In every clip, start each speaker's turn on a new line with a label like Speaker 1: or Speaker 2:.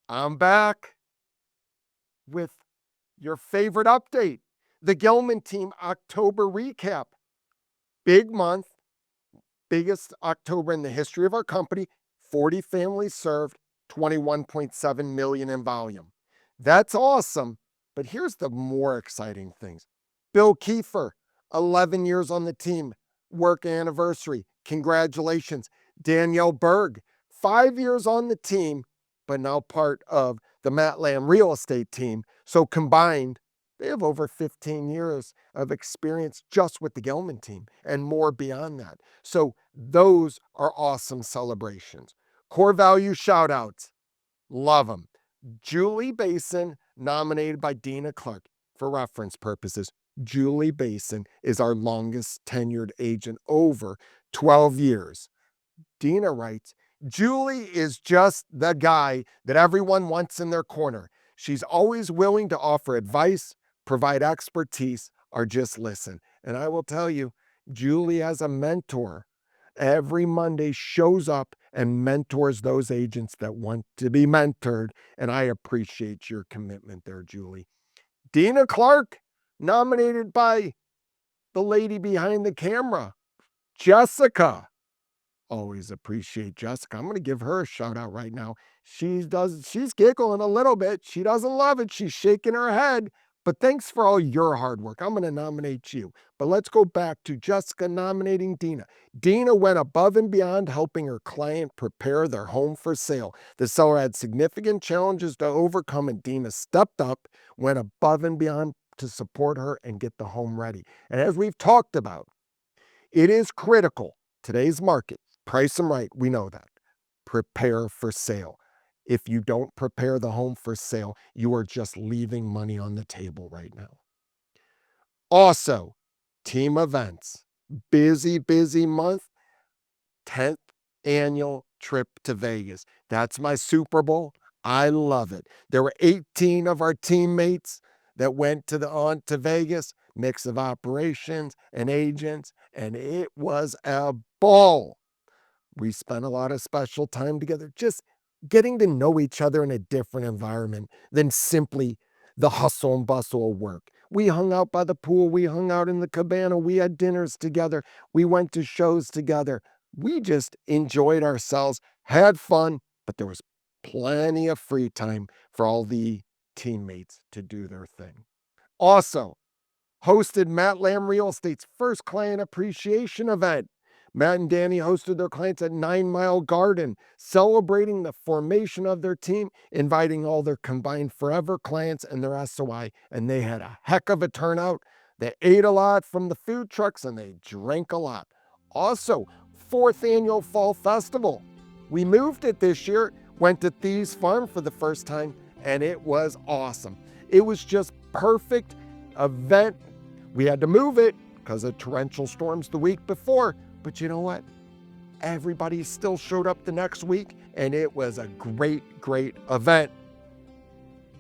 Speaker 1: I'm back with your favorite update, the Gellman team October recap. Big month, biggest October in the history of our company, 40 families served, 21.7 million in volume. That's awesome, but here's the more exciting things. Bill Keefer, 11 years on the team, work anniversary. Congratulations. Danielle Berg, 5 years on the team, but now part of the Matt Lamb real estate team. So combined, they have over 15 years of experience just with the Gellman team and more beyond that. So those are awesome celebrations. Core value shoutouts, love them. Julie Bassin, nominated by Deana Clark. For reference purposes, Julie Bassin is our longest tenured agent, over 12 years. Deana writes, Julie is just the guy that everyone wants in their corner. She's always willing to offer advice, provide expertise, or just listen. And I will tell you, Julie, as a mentor, every Monday shows up and mentors those agents that want to be mentored. And I appreciate your commitment there, Julie. Deana Clark, nominated by the lady behind the camera, Jessica. Always appreciate Jessica. I'm going to give her a shout out right now. She's giggling a little bit. She doesn't love it. She's shaking her head. But thanks for all your hard work. I'm going to nominate you. But let's go back to Jessica nominating Deana. Deana went above and beyond helping her client prepare their home for sale. The seller had significant challenges to overcome, and Deana stepped up, went above and beyond to support her and get the home ready. And as we've talked about, it is critical, today's market, price them right, we know that. Prepare for sale. If you don't prepare the home for sale, you are just leaving money on the table right now. Also, team events. Busy month. 10th annual trip to Vegas. That's my Super Bowl. I love it. There were 18 of our teammates that went on to Vegas, mix of operations and agents, and it was a ball. We spent a lot of special time together, just getting to know each other in a different environment than simply the hustle and bustle of work. We hung out by the pool, we hung out in the cabana, we had dinners together, we went to shows together. We just enjoyed ourselves, had fun, but there was plenty of free time for all the teammates to do their thing. Also, hosted Matt Lamb Real Estate's first client appreciation event. Matt and Danny hosted their clients at 9 Mile Garden, celebrating the formation of their team, inviting all their combined forever clients and their SOI, and they had a heck of a turnout. They ate a lot from the food trucks and they drank a lot. Also, 4th annual Fall Festival. We moved it this year, went to Thieves Farm for the first time, and it was awesome. It was just perfect event. We had to move it because of torrential storms the week before, but you know what? Everybody still showed up the next week, and it was a great event.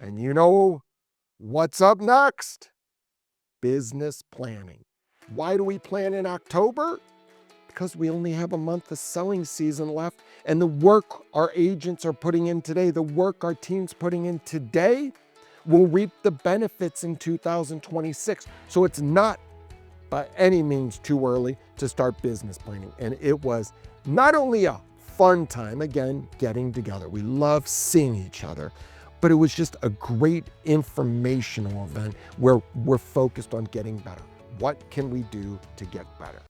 Speaker 1: And you know what's up next? Business planning. Why do we plan in October? Because we only have a month of selling season left, and the work our agents are putting in today, the work our team's putting in today, will reap the benefits in 2026. So it's not by any means too early to start business planning. And it was not only a fun time, again, getting together. We love seeing each other, but it was just a great informational event where we're focused on getting better. What can we do to get better?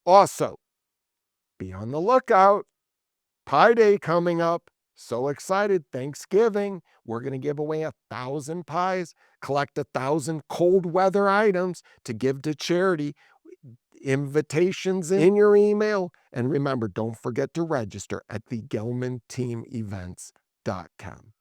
Speaker 1: Also, be on the lookout. Pie Day coming up. So excited. Thanksgiving. We're going to give away 1,000 pies, collect 1,000 cold weather items to give to charity. Invitations in your email. And remember, don't forget to register at the GellmanTeamEvents.com.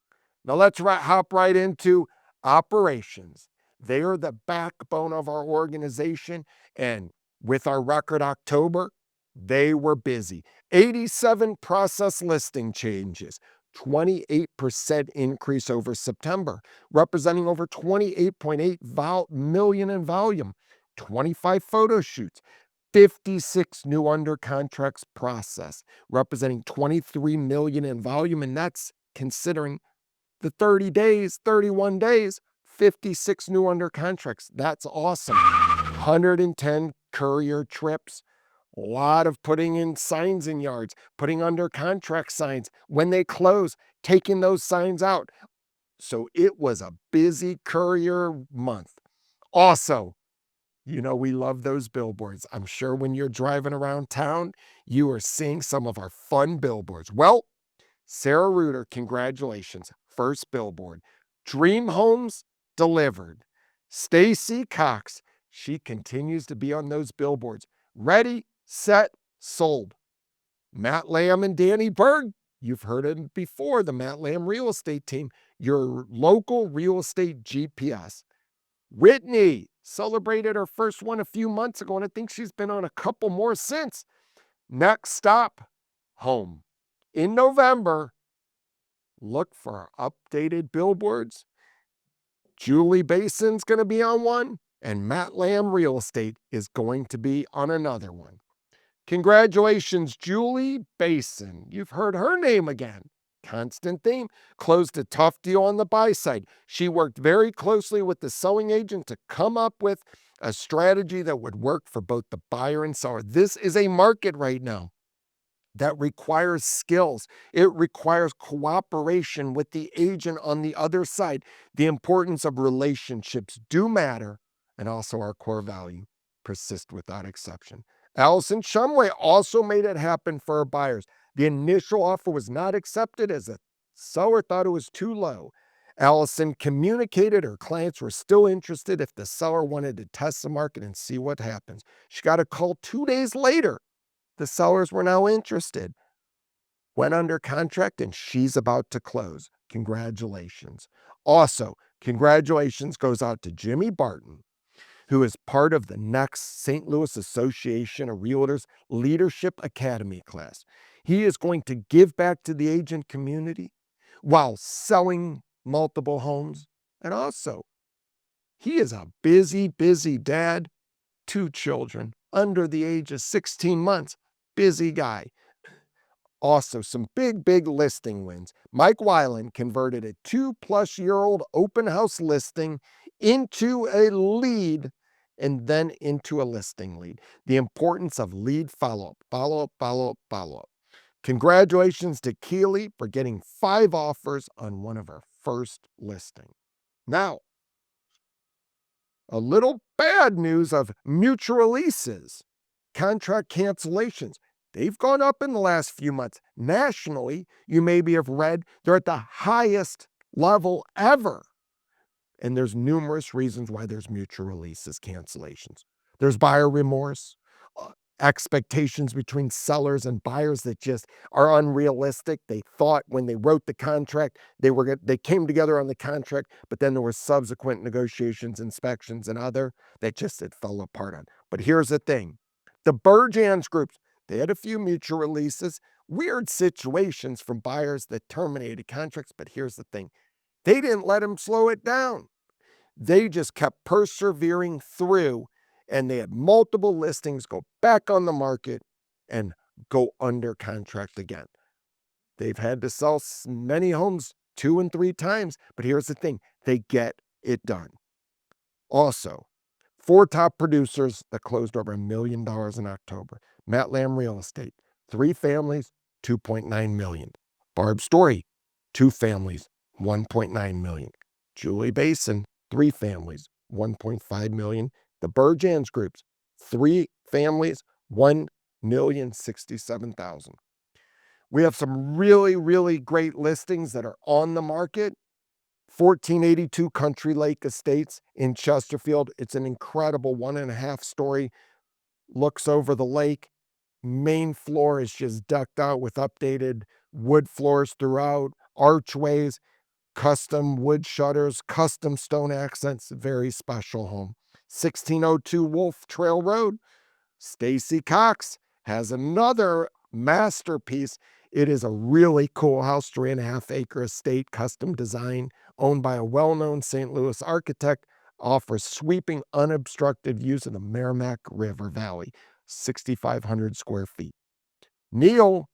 Speaker 1: Now let's hop right into operations. They are the backbone of our organization. And with our record October, they were busy. 87 process listing changes, 28% increase over September, representing over 28.8 million in volume, 25 photo shoots, 56 new under contracts processed, representing 23 million in volume, and that's considering the 30 days, 31 days, 56 new under contracts. That's awesome. 110 courier trips. A lot of putting in signs in yards, putting under contract signs. When they close, taking those signs out. So it was a busy courier month. Also, we love those billboards. I'm sure when you're driving around town, you are seeing some of our fun billboards. Well, Sarah Reuter, congratulations. First billboard. Dream Homes delivered. Stacy Cox, she continues to be on those billboards. Ready, set, sold. Matt Lamb and Danielle Berg, you've heard it before, the Matt Lamb real estate team, your local real estate GPS. Whitney celebrated her first one a few months ago, and I think she's been on a couple more since. Next stop, home. In November, look for our updated billboards. Julie Bassin's going to be on one, and Matt Lamb Real Estate is going to be on another one. Congratulations, Julie Bassin. You've heard her name again. Constant theme. Closed a tough deal on the buy side. She worked very closely with the selling agent to come up with a strategy that would work for both the buyer and seller. This is a market right now that requires skills. It requires cooperation with the agent on the other side. The importance of relationships do matter, and also our core value persist without exception. Allison Shumway also made it happen for her buyers. The initial offer was not accepted as the seller thought it was too low. Allison communicated her clients were still interested if the seller wanted to test the market and see what happens. She got a call 2 days later. The sellers were now interested. Went under contract, and she's about to close. Congratulations. Also, congratulations goes out to Jimmy Barton, who is part of the next St. Louis Association of Realtors Leadership Academy class. He is going to give back to the agent community while selling multiple homes. And also, he is a busy, busy dad, 2 children under the age of 16 months. Busy guy. Also, some big, big listing wins. Mike Weiland converted a 2-plus-year-old open house listing into a lead and then into a listing lead. The importance of lead follow-up, follow-up, follow-up, follow-up. Congratulations to Keely for getting 5 offers on one of her first listings. Now, a little bad news of mutual leases, contract cancellations. They've gone up in the last few months. Nationally, you maybe have read they're at the highest level ever. And there's numerous reasons why there's mutual releases, cancellations. There's buyer remorse, expectations between sellers and buyers that just are unrealistic. They thought when they wrote the contract, they came together on the contract, but then there were subsequent negotiations, inspections, and other that it fell apart on. But here's the thing. The Berjans groups, they had a few mutual releases, weird situations from buyers that terminated contracts. But here's the thing. They didn't let them slow it down. They just kept persevering through, and they had multiple listings go back on the market and go under contract again. They've had to sell many homes 2 and 3 times, but here's the thing. They get it done. Also, 4 top producers that closed over $1 million in October. Matt Lamb Real Estate, 3 families, $2.9 million. Barb Story, 2 families, $1.9 million. Julie Bassin, 3 families, $1.5 million. The Berjans groups, 3 families, $1,067,000. We have some really, really great listings that are on the market. 1482 Country Lake Estates in Chesterfield. It's an incredible 1.5-story, looks over the lake. Main floor is just decked out with updated wood floors throughout, archways, custom wood shutters, custom stone accents. Very special home. 1602 Wolf Trail Road. Stacy Cox has another masterpiece. It is a really cool house, 3.5-acre estate, custom design, owned by a well-known St. Louis architect, offers sweeping, unobstructed views of the Merrimack River Valley, 6,500 square feet. Neil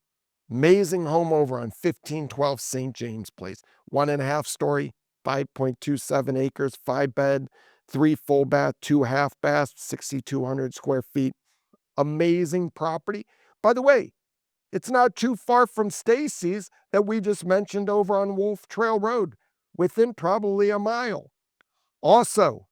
Speaker 1: Amazing home over on 1512 St. James Place. 1.5-story, 5.27 acres, 5-bed, 3 full bath, 2 half baths, 6,200 square feet. Amazing property. By the way, it's not too far from Stacy's that we just mentioned over on Wolf Trail Road, within probably a mile. Also,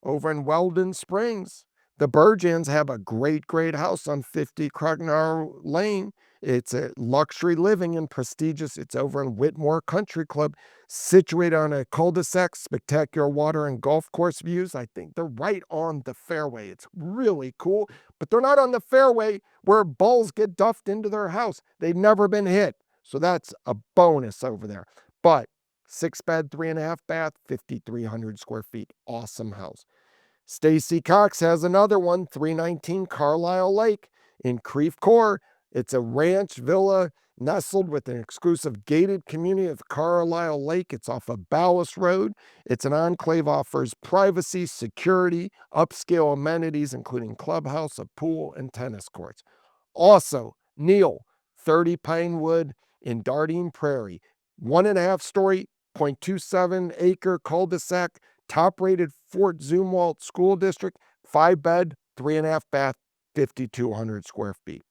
Speaker 1: over in Weldon Springs, the Bergens have a great house on 50 Krugnar Lane. It's a luxury living and prestigious. It's over in Whitmore Country Club, situated on a cul-de-sac, spectacular water and golf course views. I think they're right on the fairway. It's really cool, but they're not on the fairway where balls get duffed into their house. They've never been hit. So that's a bonus over there. But 6-bed, 3.5 bath, 5,300 square feet. Awesome house. Stacy Cox has another one, 319 Carlisle Lake in Creve Coeur. It's a ranch villa nestled with an exclusive gated community of Carlisle Lake. It's off of Ballas Road. It's an enclave, offers privacy, security, upscale amenities, including clubhouse, a pool, and tennis courts. Also, Neil, 30 Pinewood in Dardine Prairie, 1.5-story, 0.27 acre cul-de-sac, top rated Fort Zumwalt School District, 5-bed, 3.5 bath, 5,200 square feet.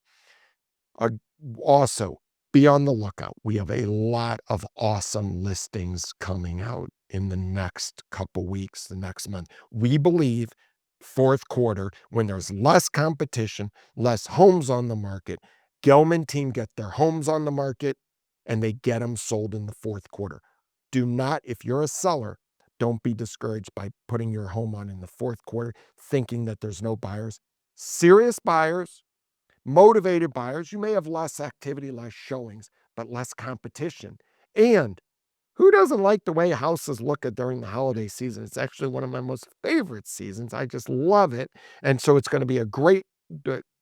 Speaker 1: Also, be on the lookout. We have a lot of awesome listings coming out in the next couple weeks, the next month. We believe fourth quarter, when there's less competition, less homes on the market, Gellman team get their homes on the market and they get them sold in the fourth quarter. Do not, if you're a seller, don't be discouraged by putting your home on in the fourth quarter, thinking that there's no buyers. Serious buyers, motivated buyers, you may have less activity, less showings, but less competition. And who doesn't like the way houses look during the holiday season? It's actually one of my most favorite seasons. I just love it. And so it's going to be a great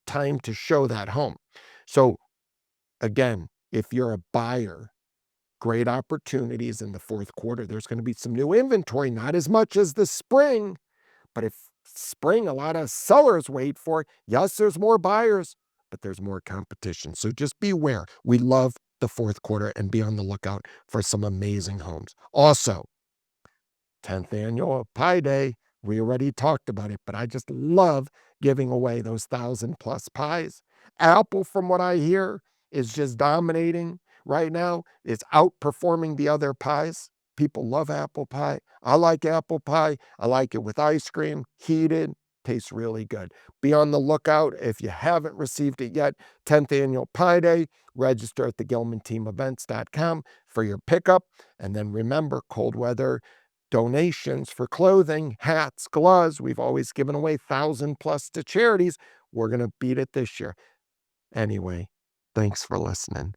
Speaker 1: time to show that home. So again, if you're a buyer, great opportunities in the fourth quarter. There's going to be some new inventory, not as much as the spring, but if spring, a lot of sellers wait for, yes, there's more buyers, but there's more competition. So just beware. We love the fourth quarter and be on the lookout for some amazing homes. Also, 10th annual Pie Day. We already talked about it, but I just love giving away those 1,000+ pies. Apple, from what I hear, is just dominating right now. It's outperforming the other pies. People love apple pie. I like apple pie. I like it with ice cream, heated. Tastes really good. Be on the lookout if you haven't received it yet. 10th annual Pie Day. Register at theGellmanTeamEvents.com for your pickup. And then remember, cold weather donations for clothing, hats, gloves. We've always given away 1,000+ to charities. We're going to beat it this year. Anyway, thanks for listening.